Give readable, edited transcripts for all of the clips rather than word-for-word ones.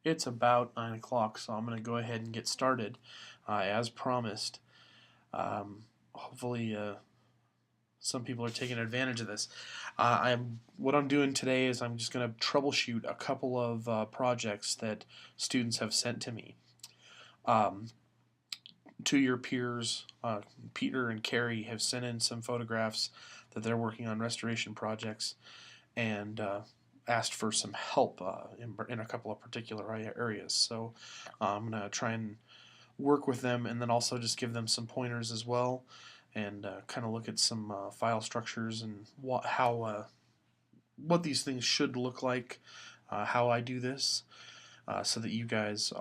It's about 9 o'clock, so I'm going to go ahead and get started as promised. Hopefully, some people are taking advantage of this. What I'm doing today is I'm just going to troubleshoot a couple of projects that students have sent to me. Two of your peers, Peter and Carrie, have sent in some photographs that they're working on restoration projects, and asked for some help in a couple of particular areas. So I'm going to try and work with them, and then also just give them some pointers as well, and kind of look at some file structures and what these things should look like, how I do this, so that you guys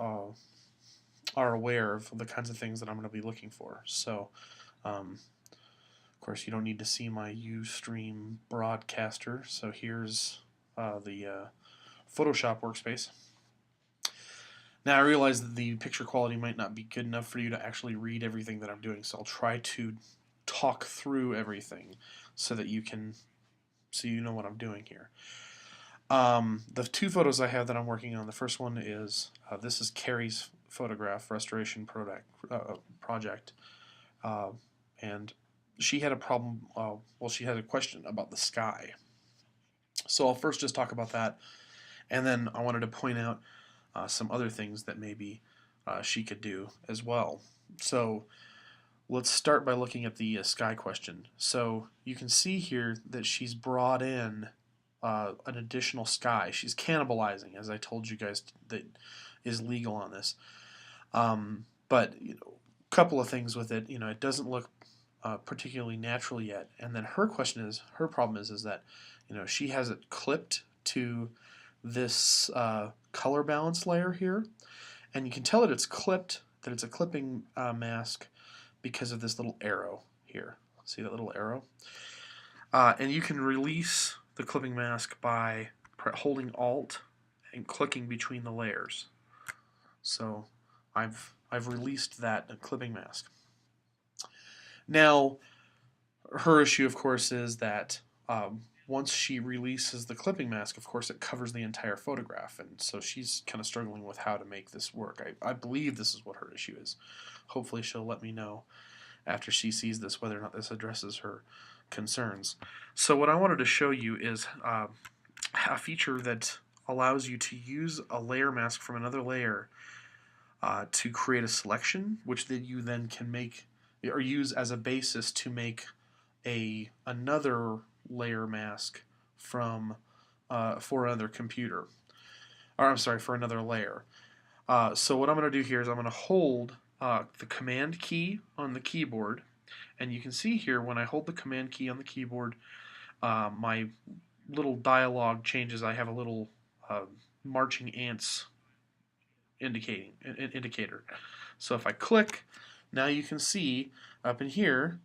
are aware of the kinds of things that I'm going to be looking for. So of course, you don't need to see my Ustream broadcaster, so here's the Photoshop workspace. Now I realize that the picture quality might not be good enough for you to actually read everything that I'm doing, so I'll try to talk through everything so that you know what I'm doing here. The two photos I have that I'm working on, the first one is, this is Carrie's photograph restoration project, and she had a problem, she had a question about the sky. So I'll first just talk about that, and then I wanted to point out some other things that maybe she could do as well. So let's start by looking at the sky question. So you can see here that she's brought in an additional sky. She's cannibalizing, as I told you guys, that is legal on this. But a couple of things with it. It doesn't look particularly natural yet. And then her problem is that she has it clipped to this color balance layer here, and you can tell that it's clipped, that it's a clipping mask, because of this little arrow here. See that little arrow? And you can release the clipping mask by holding Alt and clicking between the layers. So I've released that clipping mask. Now, her issue, of course, is that once she releases the clipping mask, of course, it covers the entire photograph, and so she's kind of struggling with how to make this work. I believe this is what her issue is. Hopefully she'll let me know after she sees this whether or not this addresses her concerns. So what I wanted to show you is a feature that allows you to use a layer mask from another layer to create a selection, which then you then can make or use as a basis to make another layer mask from for another computer, or I'm sorry, for another layer. So what I'm going to do here is I'm going to hold the command key on the keyboard, and you can see here when I hold the command key on the keyboard, my little dialog changes. I have a little marching ants indicator. So if I click, now you can see up in here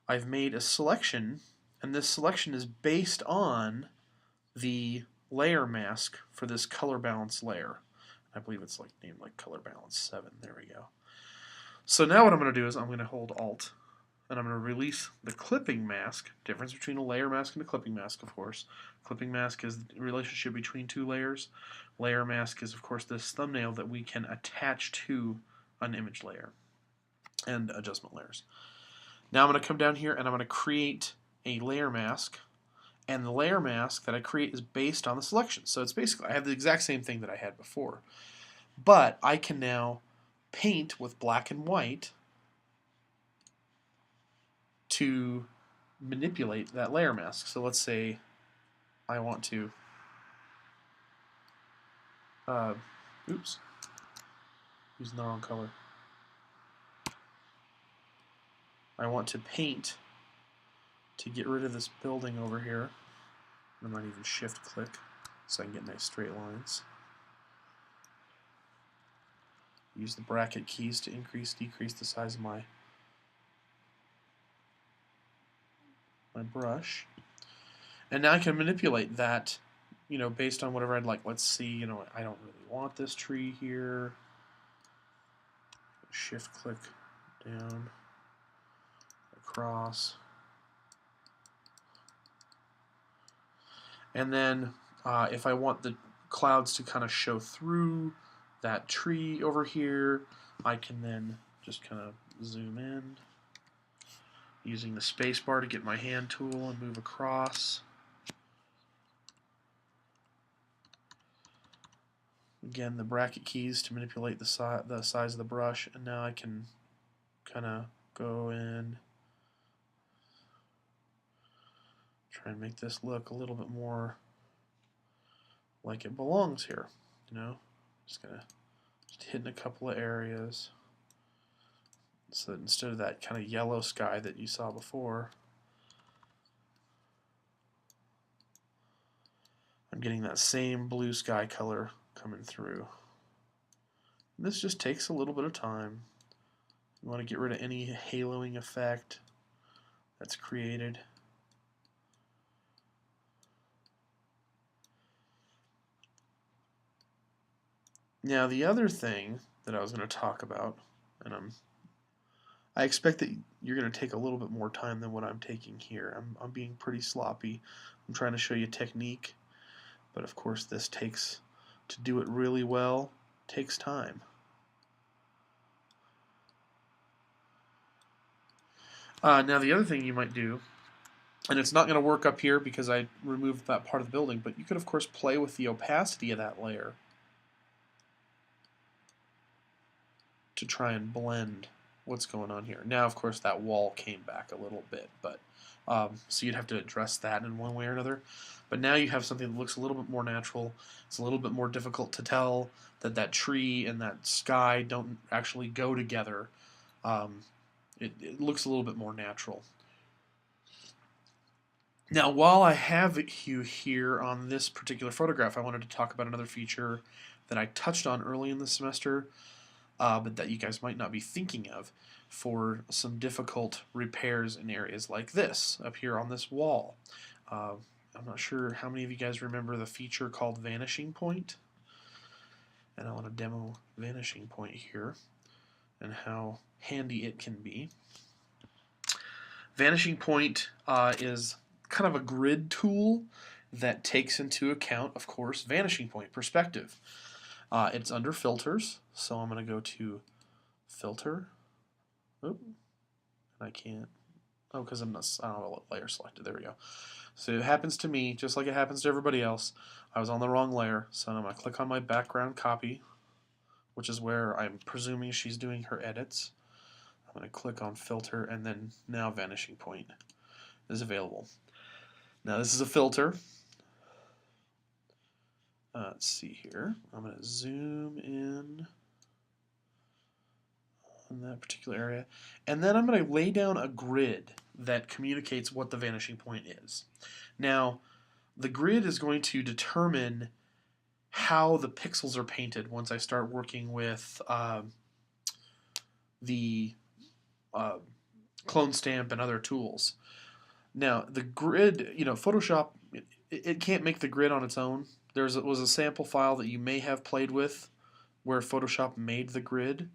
I've made a selection, and this selection is based on the layer mask for this color balance layer. I believe it's named color balance 7. There we go. So now what I'm going to do is I'm going to hold Alt, and I'm going to release the clipping mask. Difference between a layer mask and a clipping mask, of course. Clipping mask is the relationship between two layers. Layer mask is, of course, this thumbnail that we can attach to an image layer and adjustment layers. Now I'm going to come down here and I'm going to create a layer mask, and the layer mask that I create is based on the selection. So it's basically, I have the exact same thing that I had before, but I can now paint with black and white to manipulate that layer mask. So let's say I want to oops, using the wrong color. I want to paint to get rid of this building over here. I might even shift click so I can get nice straight lines. Use the bracket keys to increase, decrease the size of my brush. And now I can manipulate that, based on whatever I'd like. Let's see, I don't really want this tree here. Shift click down, across. And then if I want the clouds to kind of show through that tree over here, I can then just kind of zoom in using the space bar to get my hand tool and move across. Again, the bracket keys to manipulate the size of the brush, and now I can kind of go in, try and make this look a little bit more like it belongs here. You know, just gonna hit in a couple of areas so that instead of that kind of yellow sky that you saw before, I'm getting that same blue sky color coming through. And this just takes a little bit of time. You want to get rid of any haloing effect that's created. Now the other thing that I was going to talk about, and I expect that you're going to take a little bit more time than what I'm taking here. I'm being pretty sloppy. I'm trying to show you technique, but of course this takes, to do it really well, takes time. Now the other thing you might do, and it's not going to work up here because I removed that part of the building, but you could of course play with the opacity of that layer to try and blend what's going on here. Now of course that wall came back a little bit, but so you'd have to address that in one way or another. But now you have something that looks a little bit more natural. It's a little bit more difficult to tell that that tree and that sky don't actually go together. It looks a little bit more natural. Now, while I have you here on this particular photograph, I wanted to talk about another feature that I touched on early in the semester, but that you guys might not be thinking of for some difficult repairs in areas like this, up here on this wall. I'm not sure how many of you guys remember the feature called Vanishing Point, and I want to demo Vanishing Point here and how handy it can be. Vanishing Point is kind of a grid tool that takes into account, of course, vanishing point perspective. It's under filters, so I'm going to go to filter. Oop, I can't. Oh, because I don't have a layer selected. There we go. So it happens to me just like it happens to everybody else. I was on the wrong layer, so I'm going to click on my background copy, which is where I'm presuming she's doing her edits. I'm going to click on filter, and then now vanishing point is available. Now this is a filter. Let's see here. I'm going to zoom in on that particular area, and then I'm going to lay down a grid that communicates what the vanishing point is. Now the grid is going to determine how the pixels are painted once I start working with the clone stamp and other tools. Now the grid, you know, Photoshop, it can't make the grid on its own. There was a sample file that you may have played with where Photoshop made the grid.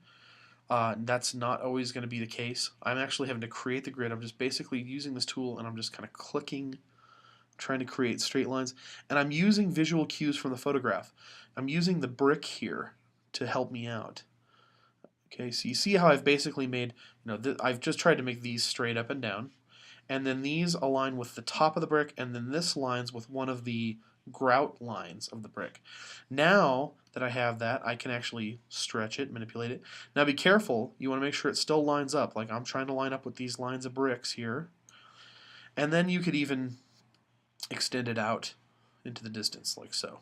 That's not always going to be the case. I'm actually having to create the grid. I'm just basically using this tool and I'm just kind of clicking, trying to create straight lines. And I'm using visual cues from the photograph. I'm using the brick here to help me out. Okay, so you see how I've basically made, you know, I've just tried to make these straight up and down. And then these align with the top of the brick, and then this lines with one of the grout lines of the brick. Now that I have that, I can actually stretch it, manipulate it. Now be careful, you want to make sure it still lines up, like I'm trying to line up with these lines of bricks here. And then you could even extend it out into the distance, like so.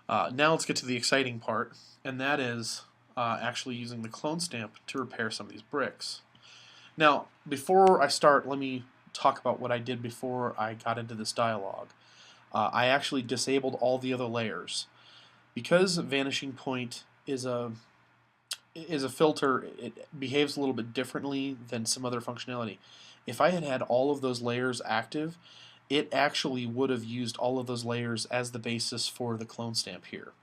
Now let's get to the exciting part, and that is actually using the clone stamp to repair some of these bricks. Now, before I start, let me talk about what I did before I got into this dialogue. I actually disabled all the other layers. Because Vanishing Point is a filter, it behaves a little bit differently than some other functionality. If I had had all of those layers active, it actually would have used all of those layers as the basis for the clone stamp here,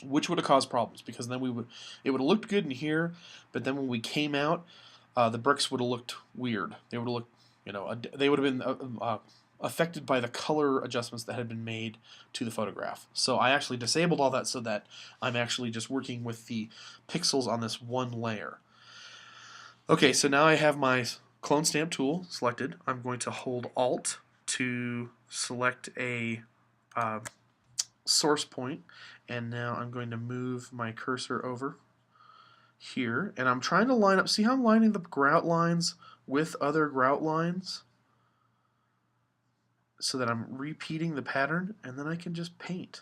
which would have caused problems, because then it would have looked good in here, but then when we came out, the bricks would have looked weird. They would have looked, you know, they would have been affected by the color adjustments that had been made to the photograph. So I actually disabled all that so that I'm actually just working with the pixels on this one layer. Okay, so now I have my clone stamp tool selected. I'm going to hold Alt to select a source point, and now I'm going to move my cursor over here, and I'm trying to line up. See how I'm lining the grout lines with other grout lines so that I'm repeating the pattern, and then I can just paint.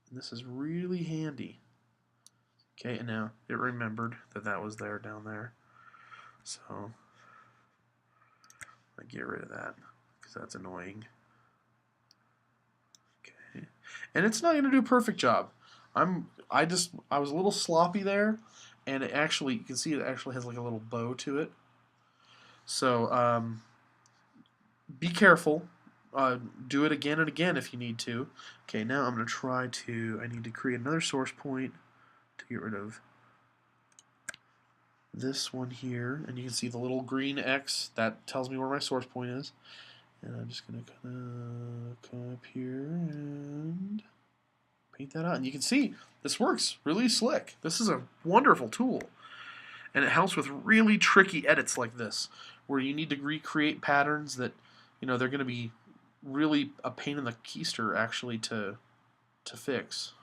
And this is really handy. Okay, and now it remembered that that was there down there. So I get rid of that because that's annoying. Okay, and it's not going to do a perfect job. I was a little sloppy there, and it actually, you can see it actually has like a little bow to it. So be careful. Do it again and again if you need to. Okay, now I'm going to try to, I need to create another source point to get rid of this one here, and you can see the little green X that tells me where my source point is. And I'm just going to kind of come up here and paint that out. And you can see this works really slick. This is a wonderful tool, and it helps with really tricky edits like this, where you need to recreate patterns that, you know, they're going to be really a pain in the keister actually to fix.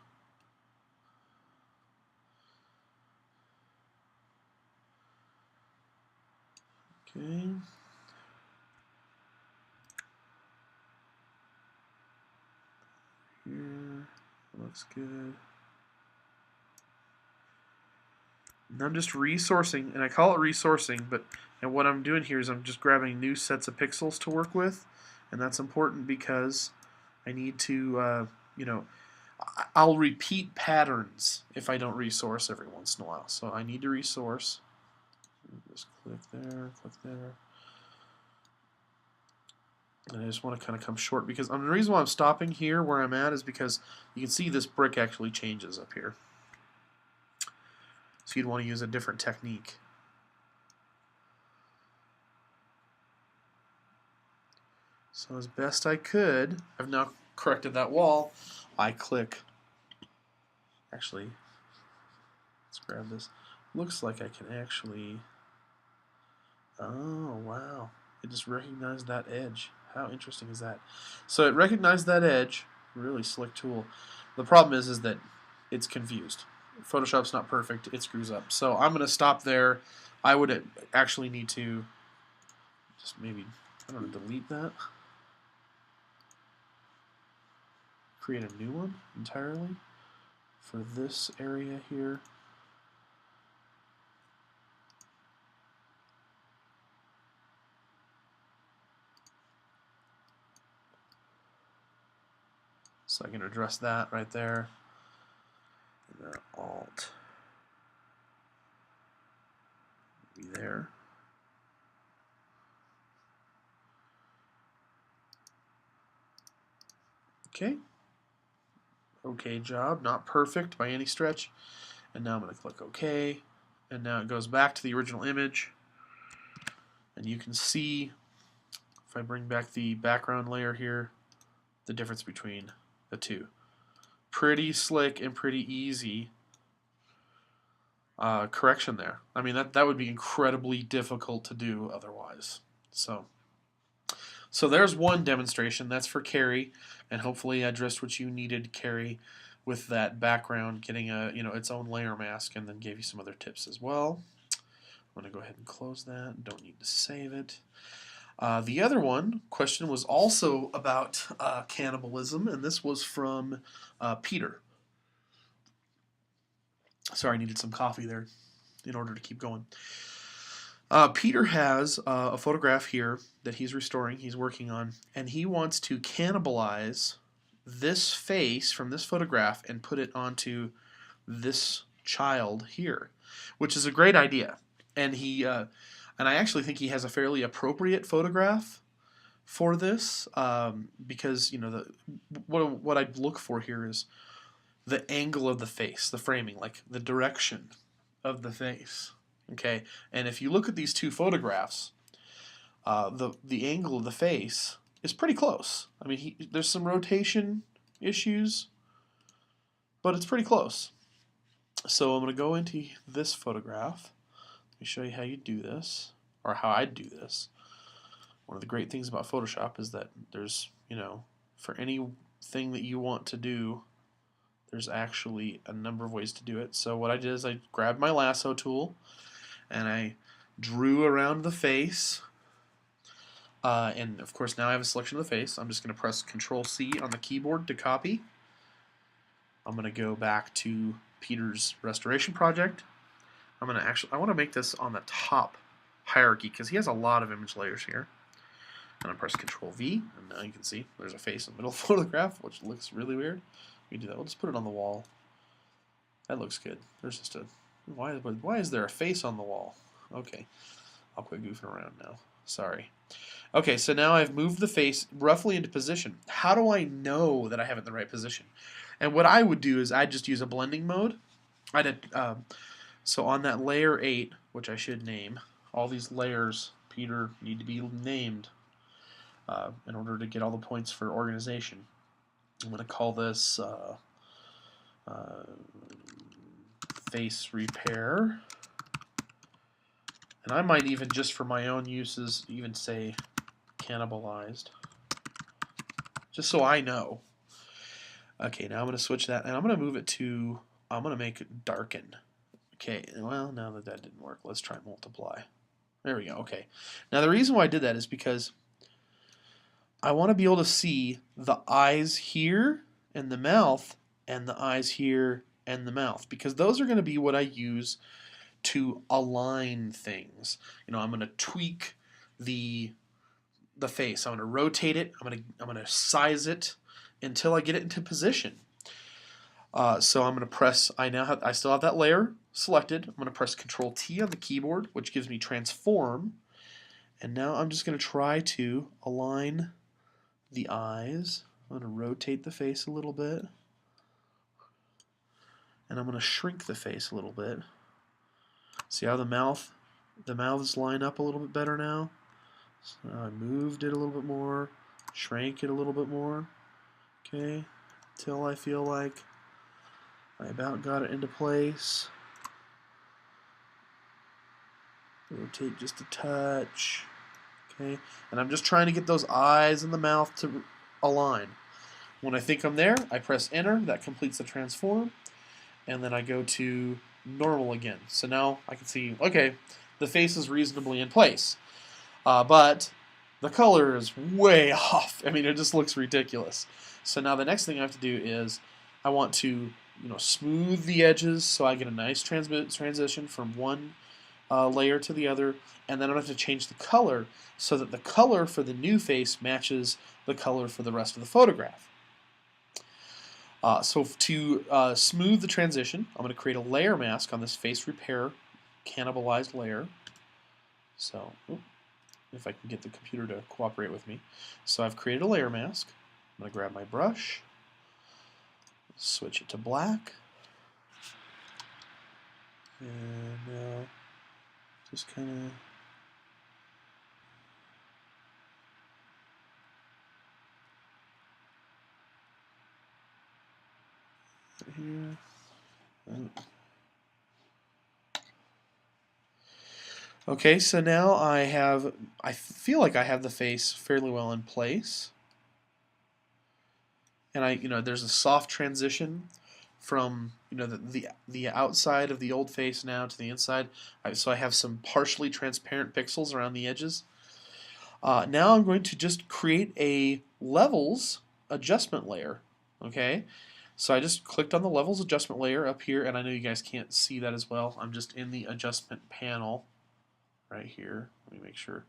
Okay. Here, looks good. And I'm just resourcing, and I call it resourcing, but and what I'm doing here is I'm just grabbing new sets of pixels to work with, and that's important because I need to, you know, I'll repeat patterns if I don't resource every once in a while. So I need to resource. Just click there, click there. And I just want to kind of come short because the reason why I'm stopping here where I'm at is because you can see this brick actually changes up here. So you'd want to use a different technique. So as best I could, I've now corrected that wall. I click, actually, let's grab this. Looks like I can actually, oh wow, it just recognized that edge. How interesting is that? So it recognized that edge, really slick tool. The problem is that it's confused. Photoshop's not perfect, it screws up. So I'm going to stop there. I would actually need to just maybe, I don't know, delete that. Create a new one entirely for this area here. So I can address that right there. And then Alt. Be there. Okay. Okay job. Not perfect by any stretch. And now I'm going to click OK. And now it goes back to the original image. And you can see, if I bring back the background layer here, the difference between the two. Pretty slick and pretty easy correction there. I mean, that would be incredibly difficult to do otherwise. So there's one demonstration. That's for Carrie, and hopefully I addressed what you needed, Carrie, with that background, getting a its own layer mask, and then gave you some other tips as well. I'm going to go ahead and close that. Don't need to save it. The other question was also about cannibalism, and this was from Peter. Sorry, I needed some coffee there in order to keep going. Peter has a photograph here that he's restoring, he's working on, and he wants to cannibalize this face from this photograph and put it onto this child here, which is a great idea. And and I actually think he has a fairly appropriate photograph for this, because what I'd look for here is the angle of the face, the framing, like the direction of the face. Okay, and if you look at these two photographs, the angle of the face is pretty close. I mean, there's some rotation issues, but it's pretty close. So I'm going to go into this photograph. Let me show you how you do this, or how I do this. One of the great things about Photoshop is that there's, for anything that you want to do, there's actually a number of ways to do it. So what I did is I grabbed my lasso tool and I drew around the face. And of course now I have a selection of the face. I'm just going to press Control-C on the keyboard to copy. I'm going to go back to Peter's restoration project. I want to make this on the top hierarchy because he has a lot of image layers here. And I press Control-V, and now you can see there's a face in the middle of the photograph, which looks really weird. We can do that. We'll just put it on the wall. That looks good. There's just a why is there a face on the wall? Okay, I'll quit goofing around now. Sorry. Okay, so now I've moved the face roughly into position. How do I know that I have it in the right position? And what I would do is I'd just use a blending mode. So on that layer 8, which I should name, all these layers, Peter, need to be named in order to get all the points for organization. I'm going to call this face repair. And I might even, just for my own uses, even say cannibalized. Just so I know. Okay, now I'm going to switch that, and I'm going to move it to, I'm going to make it darken. Okay, well, now that didn't work, let's try multiply. There we go, okay. Now the reason why I did that is because I want to be able to see the eyes here and the mouth, and the eyes here and the mouth, because those are going to be what I use to align things. I'm going to tweak the face. I'm going to rotate it. I'm going to size it until I get it into position. So I'm going to press. I still have that layer selected. I'm going to press Control-T on the keyboard, which gives me transform. And now I'm just going to try to align the eyes. I'm going to rotate the face a little bit, and I'm going to shrink the face a little bit. See how the mouths line up a little bit better now? So I moved it a little bit more, shrank it a little bit more, okay, until I feel like I about got it into place. Rotate just a touch, okay, and I'm just trying to get those eyes and the mouth to align. When I think I'm there, I press enter, that completes the transform, and then I go to normal again. So now I can see, okay, the face is reasonably in place, but the color is way off. I mean, it just looks ridiculous. So now the next thing I have to do is I want to smooth the edges so I get a nice transition from one layer to the other, and then I have to change the color so that the color for the new face matches the color for the rest of the photograph. So to smooth the transition, I'm going to create a layer mask on this face repair cannibalized layer. So if I can get the computer to cooperate with me. So I've created a layer mask. I'm going to grab my brush, switch it to black, and just kind of here. Okay, so now I feel like I have the face fairly well in place. And there's a soft transition from the outside of the old face now to the inside. So I have some partially transparent pixels around the edges. Now I'm going to just create a levels adjustment layer. Okay, so I just clicked on the levels adjustment layer up here, and I know you guys can't see that as well. I'm just in the adjustment panel right here. Let me make sure.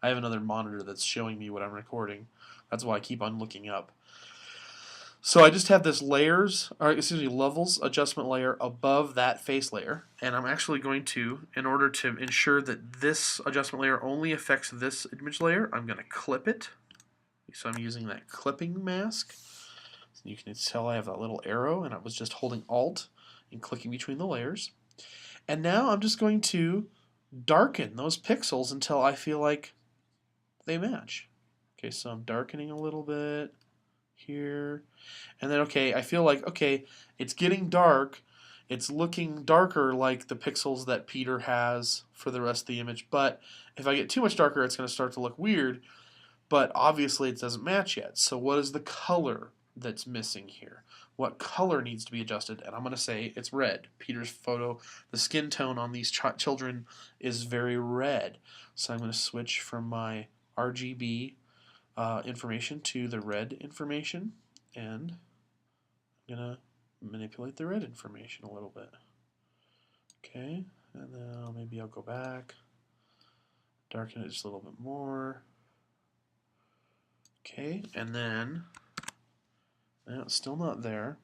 I have another monitor that's showing me what I'm recording. That's why I keep on looking up. So I just have this levels adjustment layer above that face layer, and I'm actually going to, in order to ensure that this adjustment layer only affects this image layer, I'm going to clip it. So I'm using that clipping mask. So you can tell I have that little arrow, and I was just holding Alt and clicking between the layers. And now I'm just going to darken those pixels until I feel like they match. Okay, so I'm darkening a little bit here. And then, okay, I feel like, okay, it's getting dark. It's looking darker like the pixels that Peter has for the rest of the image. But if I get too much darker, it's going to start to look weird. But obviously it doesn't match yet. So what is the color that's missing here? What color needs to be adjusted? And I'm going to say it's red. Peter's photo, the skin tone on these children is very red. So I'm going to switch from my RGB information to the red information, and I'm going to manipulate the red information a little bit. Okay, and then maybe I'll go back, darken it just a little bit more. Okay, and then, no, it's still not there.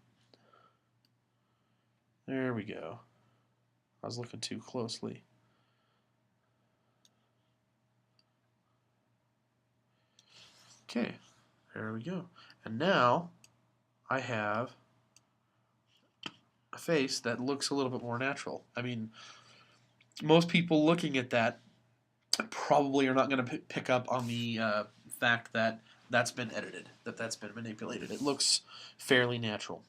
There we go. I was looking too closely. Okay, there we go. And now I have a face that looks a little bit more natural. I mean, most people looking at that probably are not going to pick up on the fact that that's been edited, that's been manipulated. It looks fairly natural.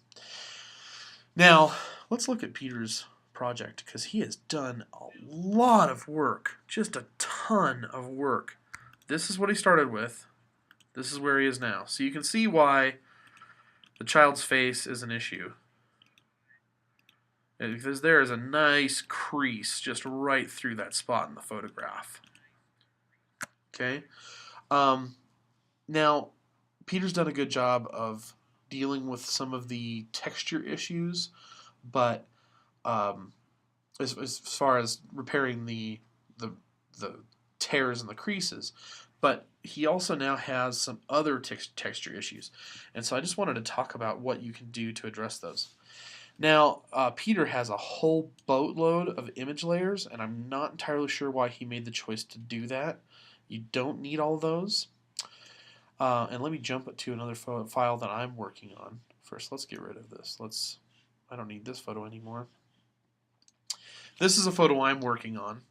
Now, let's look at Peter's project, because he has done a lot of work, just a ton of work. This is what he started with. This is where he is now. So you can see why the child's face is an issue. Because there is a nice crease just right through that spot in the photograph. Okay. Now, Peter's done a good job of dealing with some of the texture issues, but as far as repairing the tears and the creases, but he also now has some other texture issues, and so I just wanted to talk about what you can do to address those. Now, Peter has a whole boatload of image layers, and I'm not entirely sure why he made the choice to do that. You don't need all those. And let me jump to another file that I'm working on. First, let's get rid of this. I don't need this photo anymore. This is a photo I'm working on.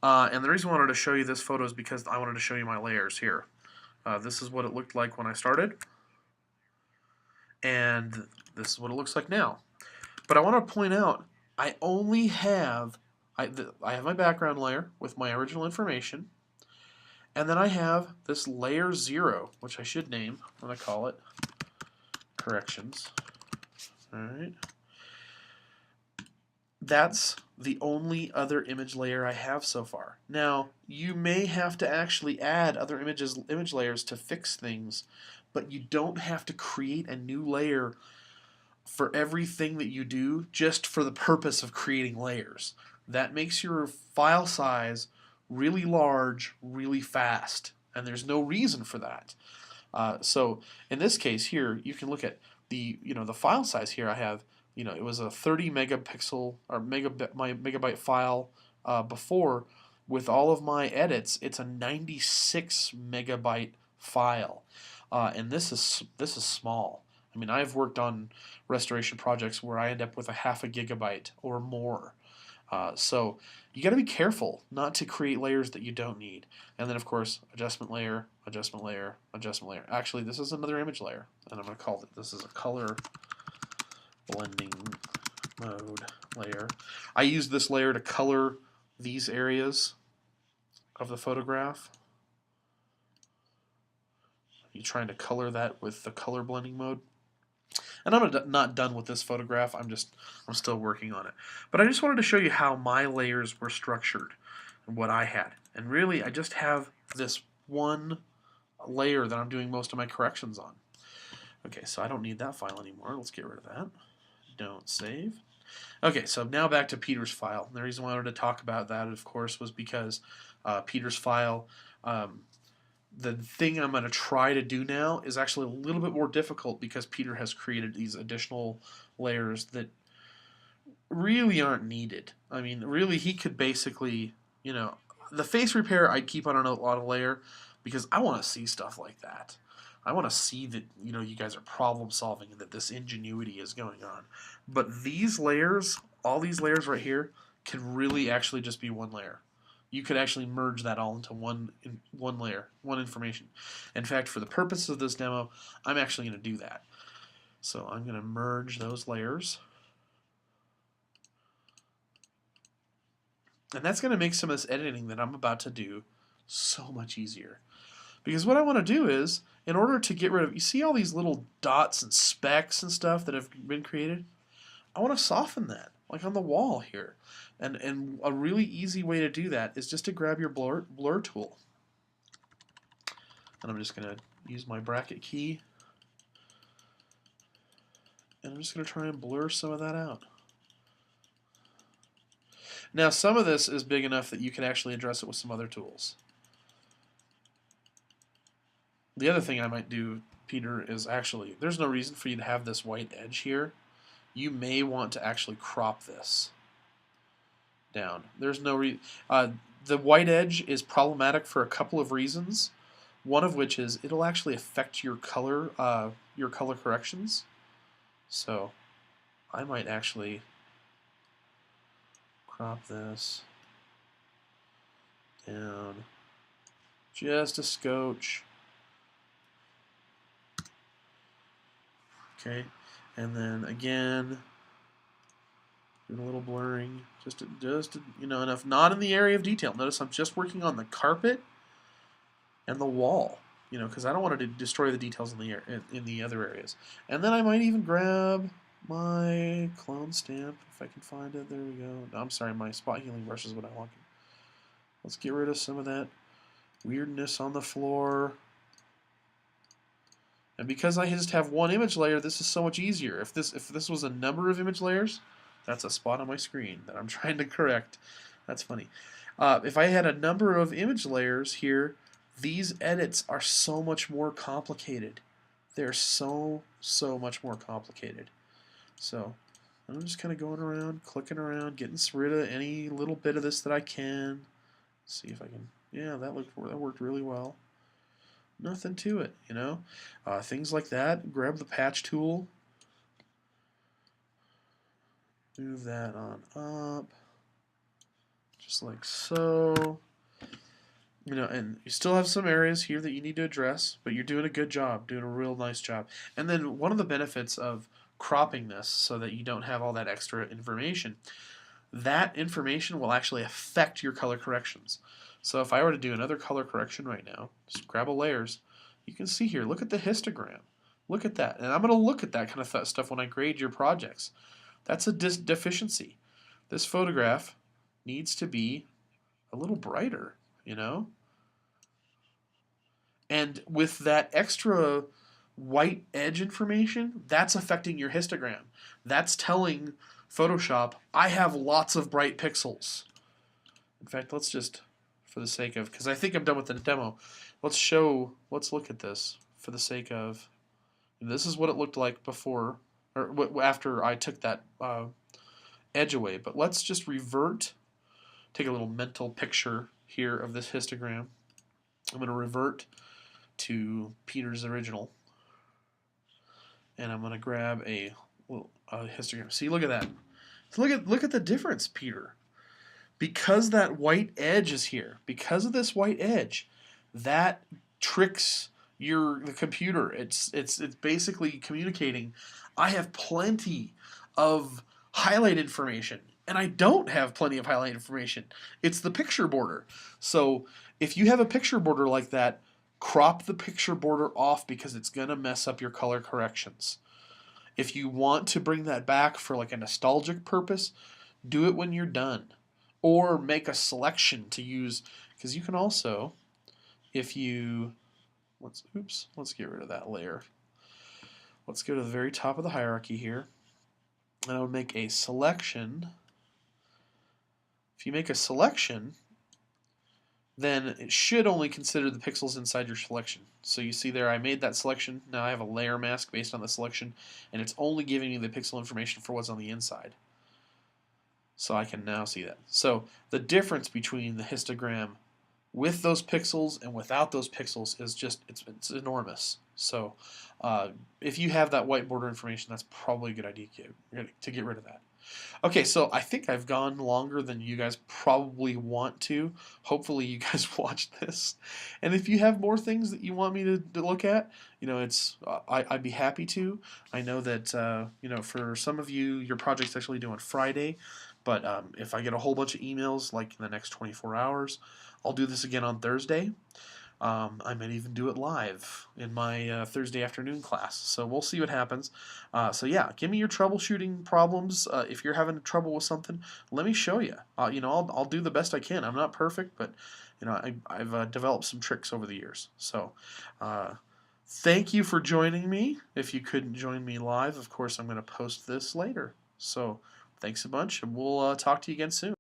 And the reason I wanted to show you this photo is because I wanted to show you my layers here. This is what it looked like when I started. And this is what it looks like now. But I want to point out, I only have, I have my background layer with my original information. And then I have this layer 0, which I should name. I'm going to call it corrections. Alright. That's the only other image layer I have so far. Now, you may have to actually add other image layers to fix things, but you don't have to create a new layer for everything that you do just for the purpose of creating layers. That makes your file size really large, really fast, and there's no reason for that. So in this case here, you can look at the file size here. I have, it was a 30 megapixel or megabyte file before. With all of my edits, it's a 96 megabyte file, and this is small. I mean, I've worked on restoration projects where I end up with a half a gigabyte or more. So you got to be careful not to create layers that you don't need. And then, of course, adjustment layer, adjustment layer, adjustment layer. Actually, this is another image layer, and I'm going to call it, this is a color blending mode layer. I use this layer to color these areas of the photograph. You're trying to color that with the color blending mode. And I'm not done with this photograph. I'm still working on it. But I just wanted to show you how my layers were structured and what I had. And really, I just have this one layer that I'm doing most of my corrections on. Okay, so I don't need that file anymore. Let's get rid of that. Don't save. Okay, so now back to Peter's file. And the reason why I wanted to talk about that, of course, was because Peter's file, the thing I'm going to try to do now is actually a little bit more difficult because Peter has created these additional layers that really aren't needed. I mean, really, he could basically, the face repair I'd keep on a lot of layer because I want to see stuff like that. I want to see that, you guys are problem solving and that this ingenuity is going on. But these layers, all these layers right here, can really actually just be one layer. you could actually merge that all into one layer, one information. In fact, for the purpose of this demo, I'm actually going to do that. So I'm going to merge those layers. And that's going to make some of this editing that I'm about to do so much easier. Because what I want to do is, in order to get rid of, you see all these little dots and specks and stuff that have been created? I want to soften that, like on the wall here. And a really easy way to do that is just to grab your blur tool. And I'm just going to use my bracket key. And I'm just going to try and blur some of that out. Now, some of this is big enough that you can actually address it with some other tools. The other thing I might do, Peter, is actually, there's no reason for you to have this white edge here. You may want to actually crop this down. There's no reason. The white edge is problematic for a couple of reasons. One of which is it'll actually affect your color corrections. So I might actually crop this down just a scotch. Okay, and then again, doing a little blurring, just you know, enough. Not in the area of detail. Notice I'm just working on the carpet and the wall, you know, because I don't want to destroy the details in the other areas. And then I might even grab my clone stamp if I can find it. There we go. No, I'm sorry, my spot healing brush is what I want. Let's get rid of some of that weirdness on the floor. And because I just have one image layer, this is so much easier. If this was a number of image layers, that's a spot on my screen that I'm trying to correct. That's funny. If I had a number of image layers here, these edits are so much more complicated. They're so much more complicated. So I'm just kind of going around, clicking around, getting rid of any little bit of this that I can. See if I can. Yeah, that worked really well. Nothing to it, you know. Things like that. Grab the patch tool. Move that on up, just like so. You know, and you still have some areas here that you need to address, but you're doing a good job, doing a real nice job. And then one of the benefits of cropping this so that you don't have all that extra information, that information will actually affect your color corrections. So if I were to do another color correction right now, just grab a layers, you can see here, look at the histogram. Look at that. And I'm going to look at that kind of stuff when I grade your projects. That's a deficiency. This photograph needs to be a little brighter, you know? And with that extra white edge information, that's affecting your histogram. That's telling Photoshop, I have lots of bright pixels. In fact, let's just, for the sake of, because I think I'm done with the demo, let's look at this for the sake of, this is what it looked like before, or after I took that edge away. But let's just take a little mental picture here of this histogram. I'm going to revert to Peter's original, and I'm going to grab a histogram. See, look at that. So look at the difference, Peter. Because that white edge is here, because of this white edge, that tricks the computer. It's basically communicating, I have plenty of highlight information, and I don't have plenty of highlight information. It's the picture border. So if you have a picture border like that, crop the picture border off because it's going to mess up your color corrections. If you want to bring that back for like a nostalgic purpose, do it when you're done. Or make a selection to use, because you can also, if you, let's get rid of that layer. Let's go to the very top of the hierarchy here, and I would make a selection. If you make a selection, then it should only consider the pixels inside your selection. So you see there, I made that selection. Now I have a layer mask based on the selection, and it's only giving me the pixel information for what's on the inside. So I can now see that. So the difference between the histogram with those pixels and without those pixels is just, it's enormous. So if you have that white border information, that's probably a good idea to get rid of that. Okay, so I think I've gone longer than you guys probably want to. Hopefully, you guys watch this, and if you have more things that you want me to look at, it's I'd be happy to. I know that for some of you, your project's actually due on Friday, but if I get a whole bunch of emails like in the next 24 hours, I'll do this again on Thursday. I might even do it live in my Thursday afternoon class. So we'll see what happens. So yeah, give me your troubleshooting problems. If you're having trouble with something, let me show you. I'll do the best I can. I'm not perfect, but I've developed some tricks over the years. So thank you for joining me. If you couldn't join me live, of course, I'm going to post this later. So thanks a bunch, and we'll talk to you again soon.